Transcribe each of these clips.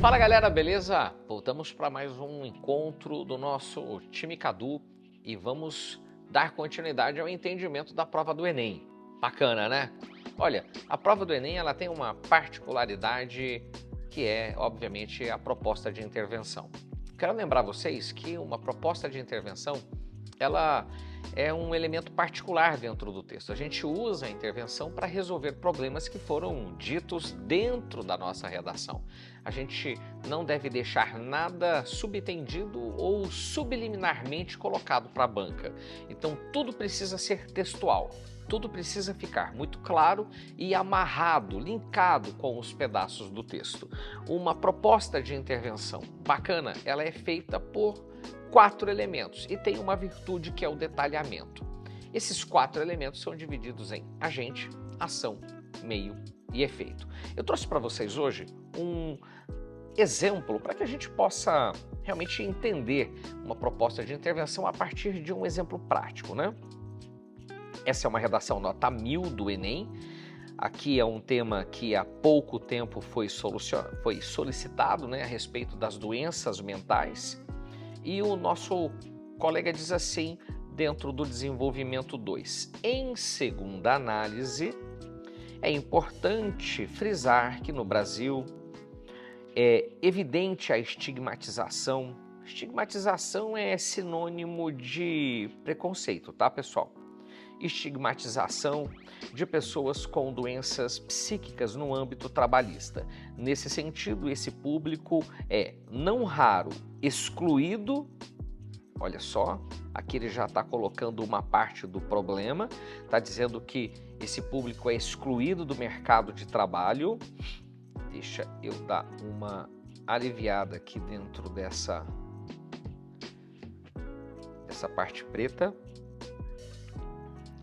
Fala galera, beleza? Voltamos para mais um encontro do nosso time Cadu e vamos dar continuidade ao entendimento da prova do Enem. Bacana, né? Olha, a prova do Enem ela tem uma particularidade que é, obviamente, a proposta de intervenção. Quero lembrar vocês que uma proposta de intervenção ela é um elemento particular dentro do texto. A gente usa a intervenção para resolver problemas que foram ditos dentro da nossa redação. A gente não deve deixar nada subentendido ou subliminarmente colocado para a banca. Então tudo precisa ser textual. Tudo precisa ficar muito claro e amarrado, linkado com os pedaços do texto. Uma proposta de intervenção bacana, ela é feita por 4 elementos e tem uma virtude que é o detalhamento. Esses 4 elementos são divididos em agente, ação, meio e efeito. Eu trouxe para vocês hoje um exemplo para que a gente possa realmente entender uma proposta de intervenção a partir de um exemplo prático, né? Essa é uma redação nota 1000 do Enem. Aqui é um tema que há pouco tempo foi solicitado, né, a respeito das doenças mentais. E o nosso colega diz assim, dentro do desenvolvimento 2. Em segunda análise, é importante frisar que no Brasil é evidente a estigmatização. Estigmatização é sinônimo de preconceito, tá, pessoal? Estigmatização de pessoas com doenças psíquicas no âmbito trabalhista. Nesse sentido, esse público é não raro excluído. Olha só, aqui ele já está colocando uma parte do problema, está dizendo que esse público é excluído do mercado de trabalho. Deixa eu dar uma aliviada aqui dentro dessa parte preta.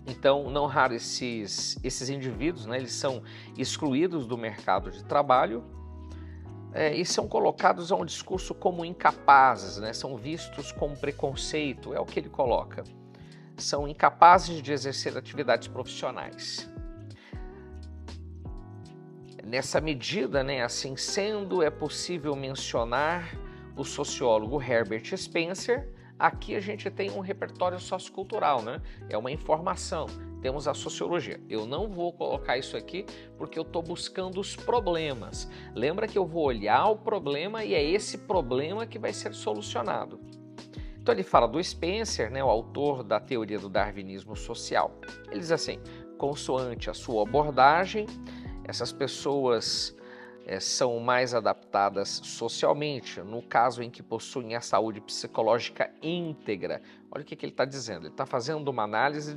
Então, não raro esses indivíduos, né, eles são excluídos do mercado de trabalho e são colocados a um discurso como incapazes, né, são vistos com preconceito, é o que ele coloca. São incapazes de exercer atividades profissionais. Nessa medida, né, assim sendo, é possível mencionar o sociólogo Herbert Spencer. Aqui a gente tem um repertório sociocultural, né? É uma informação, temos a sociologia. Eu não vou colocar isso aqui porque eu estou buscando os problemas. Lembra que eu vou olhar o problema e é esse problema que vai ser solucionado. Então ele fala do Spencer, né, o autor da teoria do darwinismo social. Ele diz assim, consoante a sua abordagem, essas pessoas são mais adaptadas socialmente, no caso em que possuem a saúde psicológica íntegra. Olha o que ele está dizendo, ele está fazendo uma análise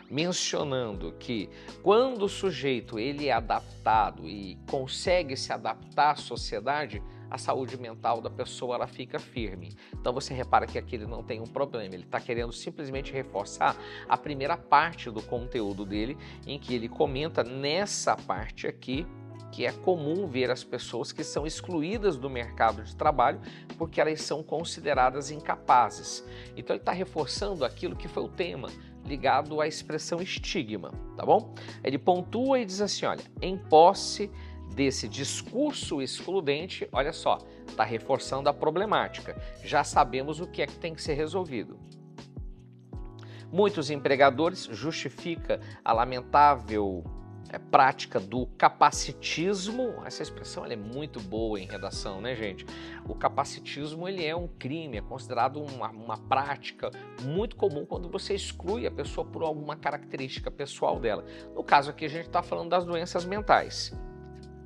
mencionando que quando o sujeito ele é adaptado e consegue se adaptar à sociedade, a saúde mental da pessoa ela fica firme. Então você repara que aqui ele não tem um problema, ele está querendo simplesmente reforçar a primeira parte do conteúdo dele, em que ele comenta nessa parte aqui, que é comum ver as pessoas que são excluídas do mercado de trabalho porque elas são consideradas incapazes. Então ele está reforçando aquilo que foi o tema, ligado à expressão estigma, tá bom? Ele pontua e diz assim, olha, em posse desse discurso excludente, olha só, está reforçando a problemática. Já sabemos o que é que tem que ser resolvido. Muitos empregadores justificam a lamentável prática do capacitismo. Essa expressão ela é muito boa em redação, né, gente? O capacitismo ele é um crime, é considerado uma prática muito comum quando você exclui a pessoa por alguma característica pessoal dela. No caso aqui a gente está falando das doenças mentais.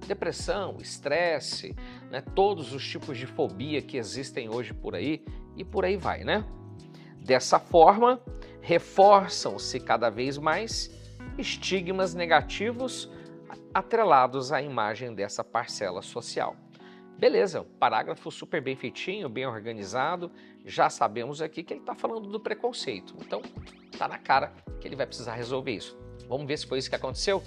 Depressão, estresse, né, todos os tipos de fobia que existem hoje por aí e por aí vai, né? Dessa forma, reforçam-se cada vez mais estigmas negativos atrelados à imagem dessa parcela social. Beleza, parágrafo super bem feitinho, bem organizado, já sabemos aqui que ele está falando do preconceito, então tá na cara que ele vai precisar resolver isso. Vamos ver se foi isso que aconteceu?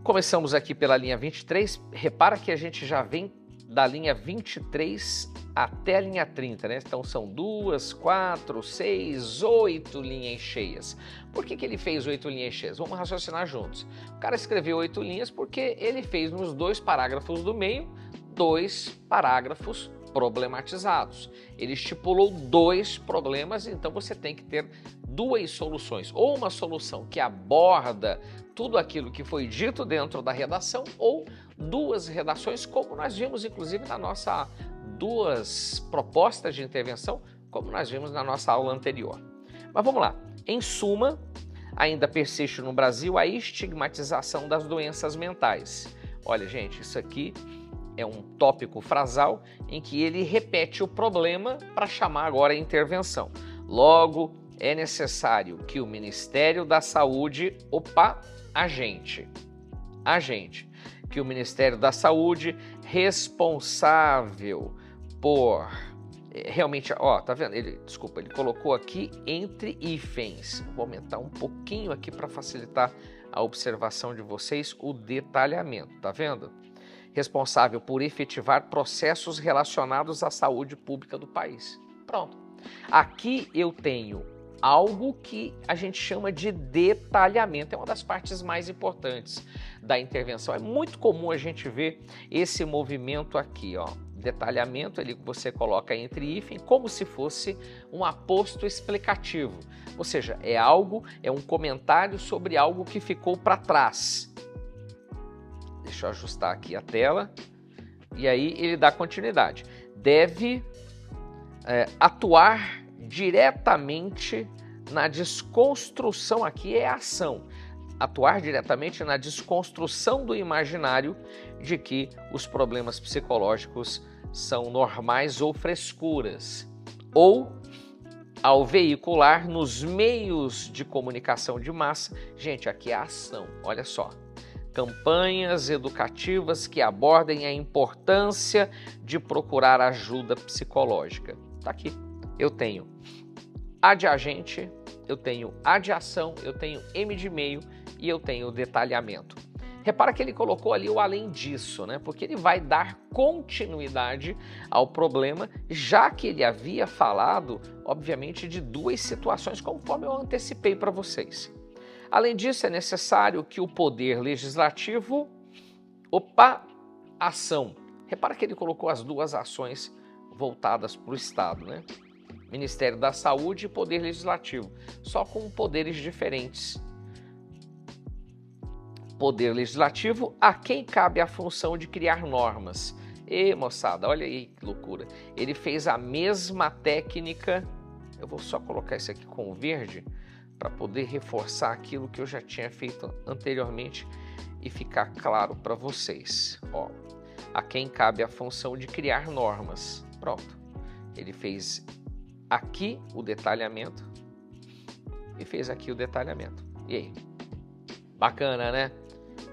Começamos aqui pela linha 23, repara que a gente já vem da linha 23 até a linha 30, né? Então são 2, 4, 6, 8 linhas cheias. Por que ele fez 8 linhas cheias? Vamos raciocinar juntos. O cara escreveu 8 linhas porque ele fez nos 2 parágrafos do meio 2 parágrafos problematizados. Ele estipulou 2 problemas, então você tem que ter 2 soluções. Ou uma solução que aborda tudo aquilo que foi dito dentro da redação, ou 2 redações, como nós vimos inclusive na nossa 2 propostas de intervenção, como nós vimos na nossa aula anterior. Mas vamos lá. Em suma, ainda persiste no Brasil a estigmatização das doenças mentais. Olha, gente, isso aqui é um tópico frasal em que ele repete o problema para chamar agora a intervenção. Logo, é necessário que o Ministério da Saúde, que o Ministério da Saúde, responsável por... Realmente, ó, tá vendo? Ele colocou aqui entre hífens. Vou aumentar um pouquinho aqui para facilitar a observação de vocês, o detalhamento, tá vendo? Responsável por efetivar processos relacionados à saúde pública do país. Pronto. Aqui eu tenho algo que a gente chama de detalhamento. É uma das partes mais importantes da intervenção. É muito comum a gente ver esse movimento aqui, ó. Detalhamento, ele você coloca entre hífen como se fosse um aposto explicativo. Ou seja, é um comentário sobre algo que ficou para trás. Deixa eu ajustar aqui a tela. E aí ele dá continuidade. Deve atuar diretamente na desconstrução, aqui é a ação. Atuar diretamente na desconstrução do imaginário de que os problemas psicológicos são normais ou frescuras. Ou ao veicular nos meios de comunicação de massa. Gente, aqui é a ação, olha só. Campanhas educativas que abordem a importância de procurar ajuda psicológica. Tá aqui. Eu tenho A de agente, eu tenho A de ação, eu tenho M de meio e eu tenho detalhamento. Repara que ele colocou ali o além disso, né? Porque ele vai dar continuidade ao problema, já que ele havia falado, obviamente, de 2 situações, conforme eu antecipei para vocês. Além disso, é necessário que o poder legislativo, ação. Repara que ele colocou as 2 ações voltadas para o Estado, né? Ministério da Saúde e Poder Legislativo, só com poderes diferentes. Poder Legislativo, a quem cabe a função de criar normas. E moçada, olha aí que loucura. Ele fez a mesma técnica, eu vou só colocar isso aqui com verde, para poder reforçar aquilo que eu já tinha feito anteriormente e ficar claro para vocês. Ó, a quem cabe a função de criar normas. Pronto. Ele fez aqui o detalhamento e fez aqui o detalhamento. E aí? Bacana, né?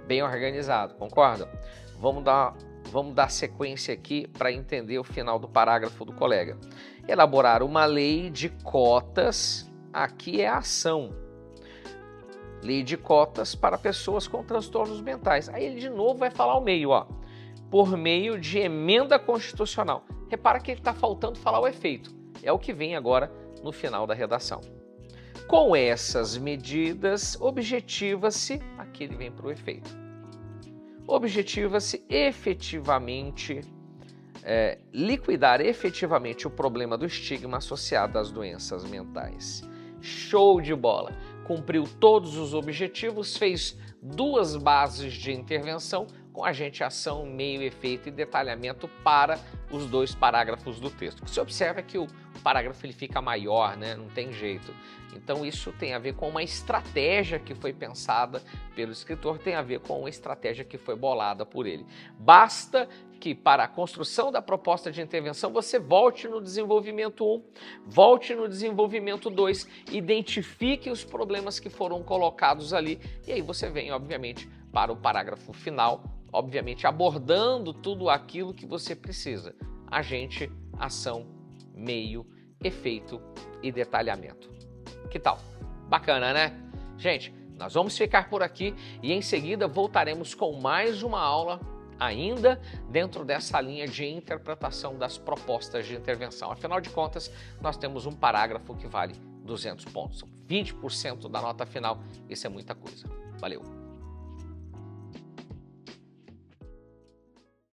Bem organizado, concorda? Vamos dar sequência aqui para entender o final do parágrafo do colega. Elaborar uma lei de cotas, aqui é a ação. Lei de cotas para pessoas com transtornos mentais. Aí ele de novo vai falar o meio, ó. Por meio de emenda constitucional. Repara que ele está faltando falar o efeito. É o que vem agora no final da redação. Com essas medidas, objetiva-se, aqui ele vem para o efeito, objetiva-se efetivamente, liquidar efetivamente o problema do estigma associado às doenças mentais. Show de bola! Cumpriu todos os objetivos, fez 2 bases de intervenção com agente, ação, meio, efeito e detalhamento para os 2 parágrafos do texto. Você observa que o parágrafo ele fica maior, né? Não tem jeito. Então isso tem a ver com uma estratégia que foi pensada pelo escritor, tem a ver com uma estratégia que foi bolada por ele. Basta que para a construção da proposta de intervenção você volte no desenvolvimento 1, volte no desenvolvimento 2, identifique os problemas que foram colocados ali e aí você vem, obviamente, para o parágrafo final, obviamente abordando tudo aquilo que você precisa. Agente, ação, meio, efeito e detalhamento. Que tal? Bacana, né? Gente, nós vamos ficar por aqui e em seguida voltaremos com mais uma aula ainda dentro dessa linha de interpretação das propostas de intervenção. Afinal de contas, nós temos um parágrafo que vale 200 pontos. 20% da nota final, isso é muita coisa. Valeu!